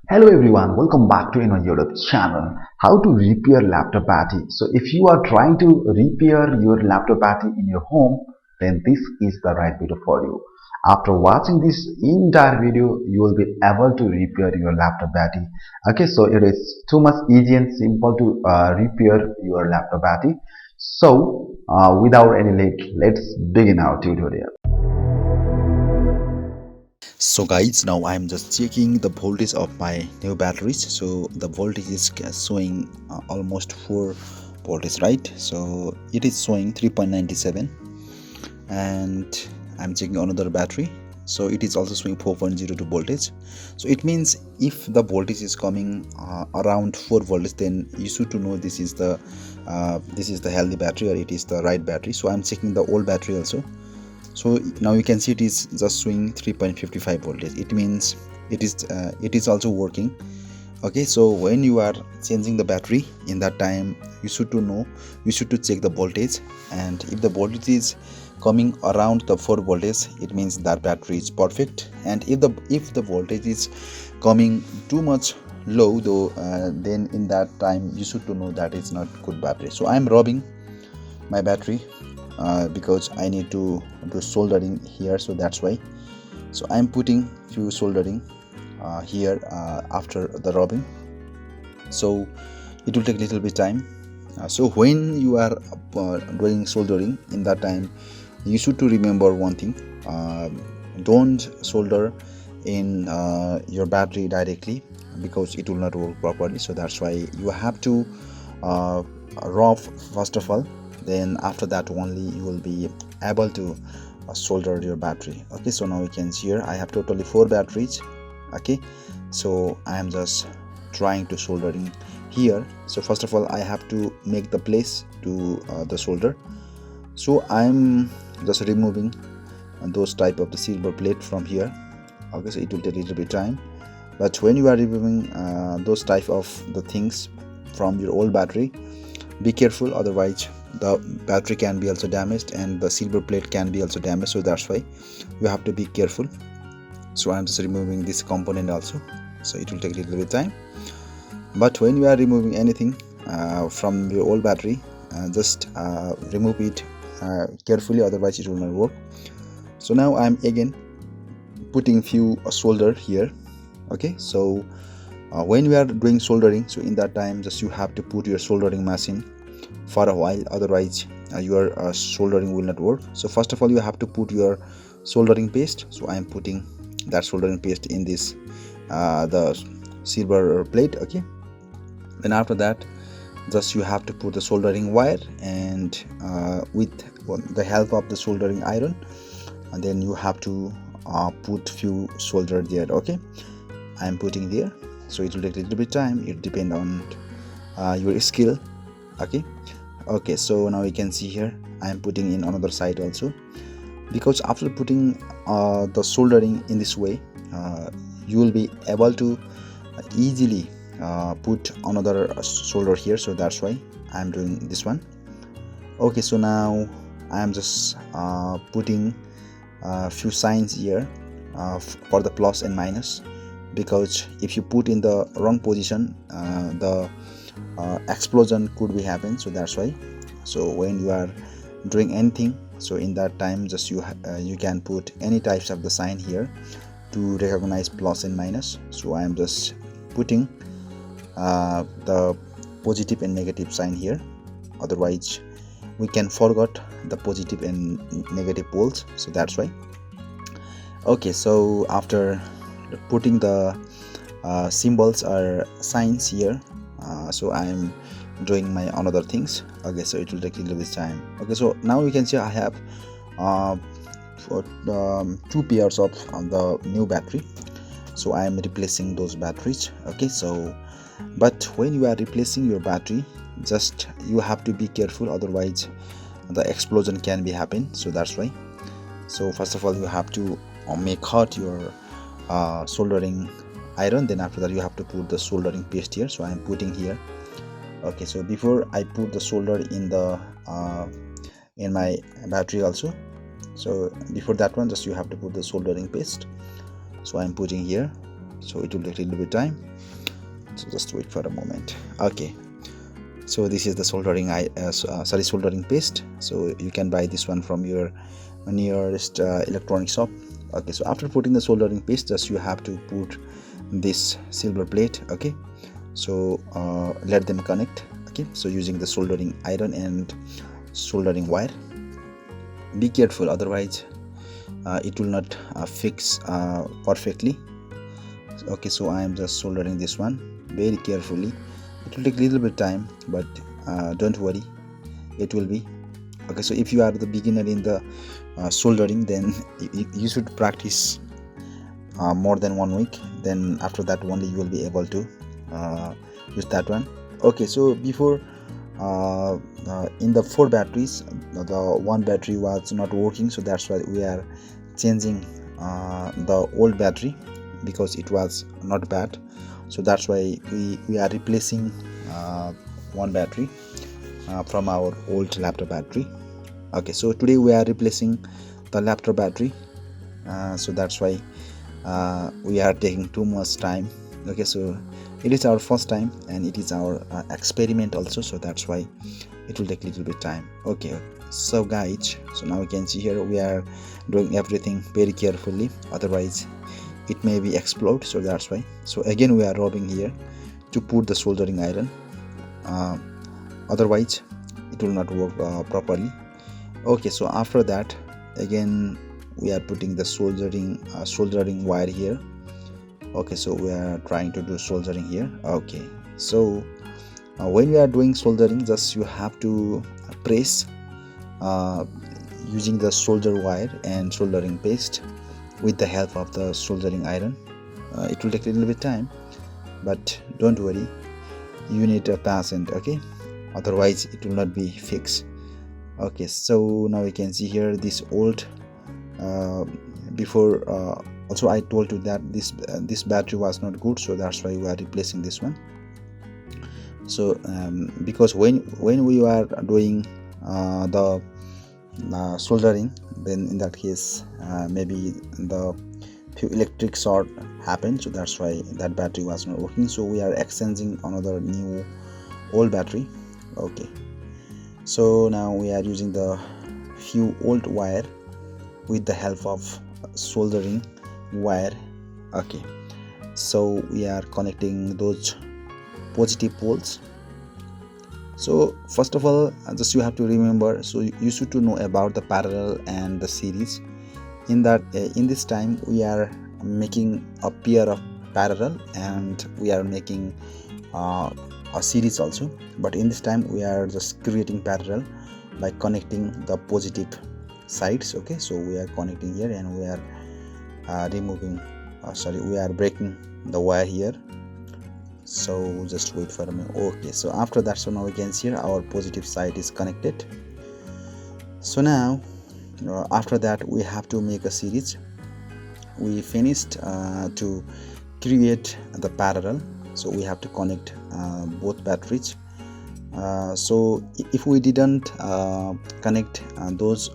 Hello everyone, welcome back to our YouTube channel. How to repair laptop battery. So if you are trying to repair your laptop battery in your home, then this is the right video for you. After watching this entire video, you will be able to repair your laptop battery. Okay, so it is too much easy and simple to repair your laptop battery. So without any late, let's begin our tutorial. So guys, now I'm just checking the voltage of my new batteries. So the voltage is showing almost 4 voltage, right? So it is showing 3.97, and I'm checking another battery, so it is also showing 4.02 voltage. So it means if the voltage is coming around 4 voltage, then you should to know this is the healthy battery, or it is the right battery. So I'm checking the old battery also. So now you can see it is just showing 3.55 voltage. It means it is also working. Okay, so when you are changing the battery, in that time you should to check the voltage, and if the voltage is coming around the 4 voltage, it means that battery is perfect. And if the voltage is coming too much low though, then in that time you should to know that it's not good battery. So I'm rubbing my battery because I need to do soldering here, so that's why. So I'm putting few soldering here after the rubbing, so it will take a little bit time. So when you are doing soldering, in that time you should to remember one thing: don't solder in your battery directly, because it will not work properly. So that's why you have to rub first of all, then after that only you will be able to solder your battery. Okay, so now you can see here I have totally 4 batteries. Okay, so I am just trying to soldering here. So first of all I have to make the place to the solder. So I'm just removing those type of the silver plate from here. Okay, so it will take a little bit time, but when you are removing those type of the things from your old battery, be careful, otherwise the battery can be also damaged and the silver plate can be also damaged. So that's why you have to be careful. So I'm just removing this component also, so it will take a little bit time. But when you are removing anything from your old battery, just remove it carefully, otherwise it will not work. So now I'm again putting few solder here. Okay, so when you are doing soldering, so in that time just you have to put your soldering machine for a while, otherwise your soldering will not work. So first of all you have to put your soldering paste. So I am putting that soldering paste in this the silver plate. Okay, then after that just you have to put the soldering wire, and with the help of the soldering iron, and then you have to put few solder there. Okay, I am putting there, so it will take a little bit time. It depends on your skill. Okay, so now you can see here I am putting in another side also, because after putting the soldering in this way, you will be able to easily put another solder here. So that's why I am doing this one. Okay, so now I am just putting a few signs here for the plus and minus, because if you put in the wrong position, the explosion could be happen. So that's why. So when you are doing anything, so in that time just you can put any types of the sign here to recognize plus and minus. So I am just putting the positive and negative sign here, otherwise we can forget the positive and negative poles. So that's why. Okay, so after putting the symbols or signs here, so I am doing my another things. Okay, so it will take a little bit time. Okay, so now you can see I have 2 pairs of the new battery, so I am replacing those batteries. Okay, so but when you are replacing your battery, just you have to be careful, otherwise the explosion can be happen. So that's why. So first of all you have to make hot your soldering iron, then after that you have to put the soldering paste here. So I am putting here. Okay, so before I put the solder in the in my battery also, so before that one just you have to put the soldering paste. So I'm putting here. so it will take a little bit time, so just wait for a moment. Okay, so this is the soldering paste. So you can buy this one from your nearest electronic shop. Okay, so after putting the soldering paste, just you have to put this silver plate. Okay, so let them connect. Okay, so using the soldering iron and soldering wire, be careful, otherwise it will not fix perfectly. Okay, so I am just soldering this one very carefully. It will take a little bit time, but don't worry, it will be okay. So if you are the beginner in the soldering, then you should practice more than 1 week. Then after that only you will be able to use that one. Okay, so before in the 4 batteries, the one battery was not working, so that's why we are changing the old battery, because it was not bad. So that's why we are replacing one battery from our old laptop battery. Okay, so today we are replacing the laptop battery, so that's why we are taking too much time. Okay, so it is our first time and it is our experiment also, so that's why it will take a little bit time. Okay, so guys, so now you can see here we are doing everything very carefully, otherwise it may be explode, so that's why. So again we are rubbing here to put the soldering iron, otherwise it will not work properly. Okay, so after that again we are putting the soldering wire here. Okay, so we are trying to do soldering here. Okay, so when we are doing soldering, just you have to press using the solder wire and soldering paste with the help of the soldering iron. It will take a little bit time, but don't worry, you need a patient. Okay, otherwise it will not be fixed. Okay, so now you can see here this old before also I told you that this battery was not good, so that's why we are replacing this one. So because when we are doing the soldering, then in that case maybe the few electric short happened, so that's why that battery was not working. So we are exchanging another new old battery. Okay, so now we are using the few old wire with the help of soldering wire. Okay, so we are connecting those positive poles. So first of all, just you have to remember, so you should to know about the parallel and the series. In that in this time we are making a pair of parallel and we are making a series also, but in this time we are just creating parallel by connecting the positive sides. Okay, so we are connecting here and we are removing we are breaking the wire here. So just wait for a minute. Okay, so after that, so now we can see our positive side is connected. So now after that we have to make a series. We finished to create the parallel, so we have to connect both batteries. So if we didn't connect those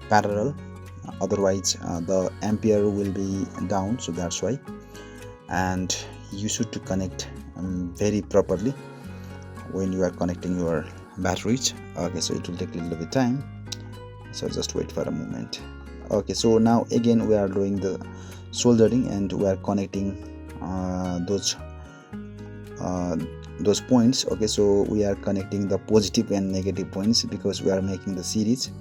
parallel, otherwise the ampere will be down, so that's why. And you should to connect very properly when you are connecting your batteries. Okay, so it will take a little bit time, so just wait for a moment. Okay, so now again we are doing the soldering and we are connecting those points. Okay, so we are connecting the positive and negative points because we are making the series,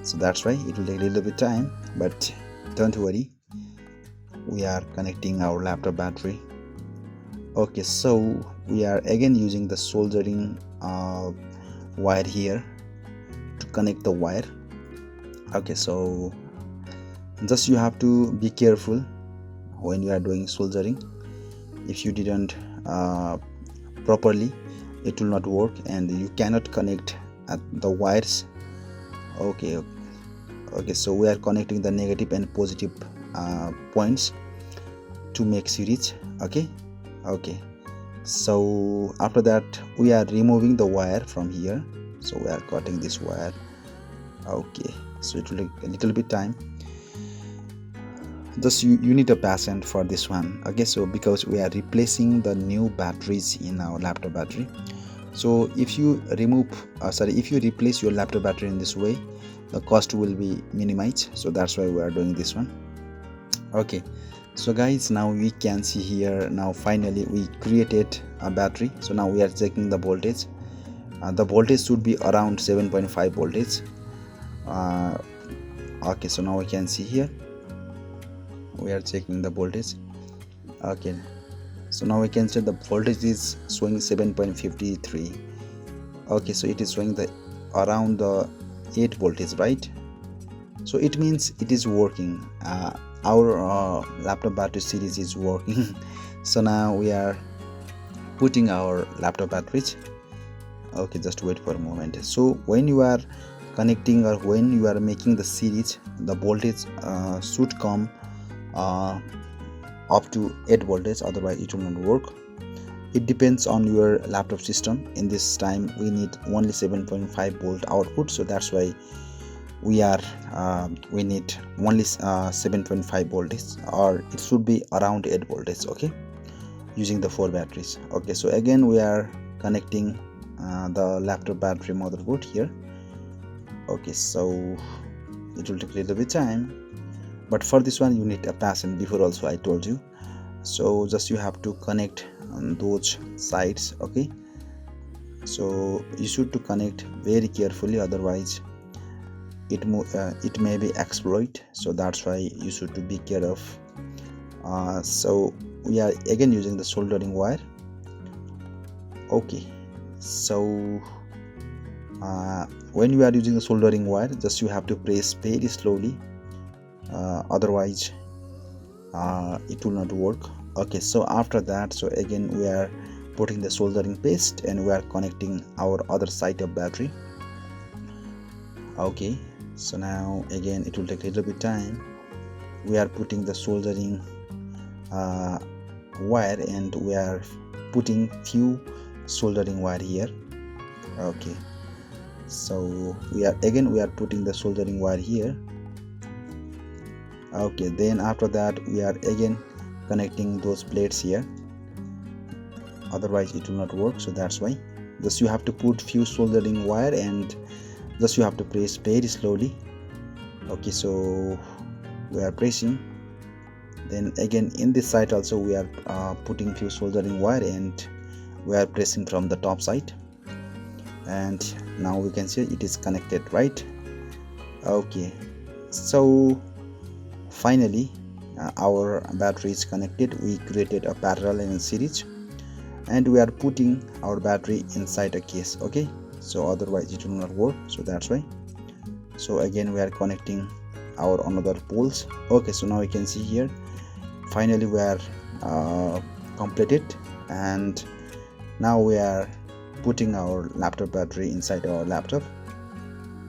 so that's why it will take a little bit time, but don't worry, we are connecting our laptop battery. Okay, so we are again using the soldering wire here to connect the wire. Okay, so just you have to be careful when you are doing soldering. If you didn't properly, it will not work and you cannot connect at the wires. Okay, so we are connecting the negative and positive points to make series. Okay, so after that we are removing the wire from here, so we are cutting this wire. Okay, so it will take a little bit time. just you need a patient for this one. Okay, so because we are replacing the new batteries in our laptop battery, so if you if you replace your laptop battery in this way, the cost will be minimized. So that's why we are doing this one. Okay, so guys, now we can see here, now finally we created a battery. So now we are checking the voltage. The voltage should be around 7.5 voltage. Okay, so now we can see here, we are checking the voltage. Okay, so now we can see the voltage is showing 7.53. okay, so it is showing the around the 8 voltage, right? So it means it is working. Our laptop battery series is working. So now we are putting our laptop batteries. Okay, just wait for a moment. So when you are connecting or when you are making the series, the voltage should come up to 8 voltage, otherwise it will not work. It depends on your laptop system. In this time we need only 7.5 volt output, so that's why we need only 7.5 voltage, or it should be around 8 voltage. Okay, using the 4 batteries. Okay, so again we are connecting the laptop battery motherboard here. Okay, so it will take a little bit time, but for this one you need a patient. Before also I told you, so just you have to connect those sides. Okay, so you should to connect very carefully, otherwise it may be exploit. So that's why you should to be care of. So we are again using the soldering wire. Okay, so when you are using the soldering wire, just you have to press very slowly, otherwise it will not work. Okay, so after that, so again we are putting the soldering paste and we are connecting our other side of battery. Okay, so now again it will take a little bit time. We are putting the soldering wire and we are putting few soldering wire here. Okay, so we are putting the soldering wire here. Okay, then after that we are again connecting those plates here, otherwise it will not work. So that's why just you have to put few soldering wire and just you have to press very slowly. Okay, so we are pressing. Then again in this side also we are putting few soldering wire and we are pressing from the top side, and now we can see it is connected, right? Okay, so finally our battery is connected. We created a parallel and series, and we are putting our battery inside a case. Okay, so otherwise it will not work. So that's why. So again we are connecting our another poles. Okay, so now we can see here, finally we are completed, and now we are putting our laptop battery inside our laptop.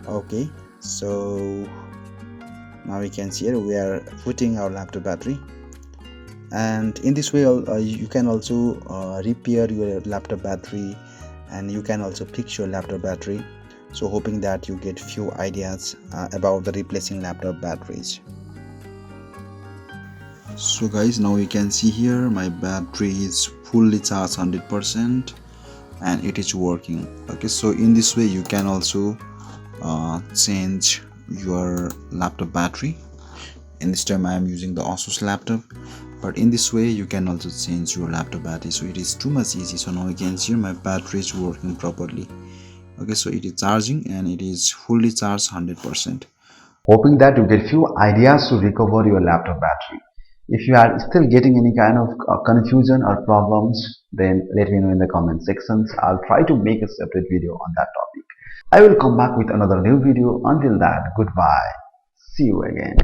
Okay, so now we can see here we are putting our laptop battery, and in this way you can also repair your laptop battery, and you can also fix your laptop battery. So hoping that you get few ideas about the replacing laptop batteries. So guys, now you can see here my battery is fully charged 100% and it is working. Okay, so in this way you can also change your laptop battery. In this time I am using the Asus laptop, but in this way you can also change your laptop battery. So it is too much easy. So now you can see my battery is working properly. Okay, so it is charging and it is fully charged 100%. Hoping that you get few ideas to recover your laptop battery. If you are still getting any kind of confusion or problems, then let me know in the comment sections. I'll try to make a separate video on that topic. I will come back with another new video. Until that, goodbye. See you again.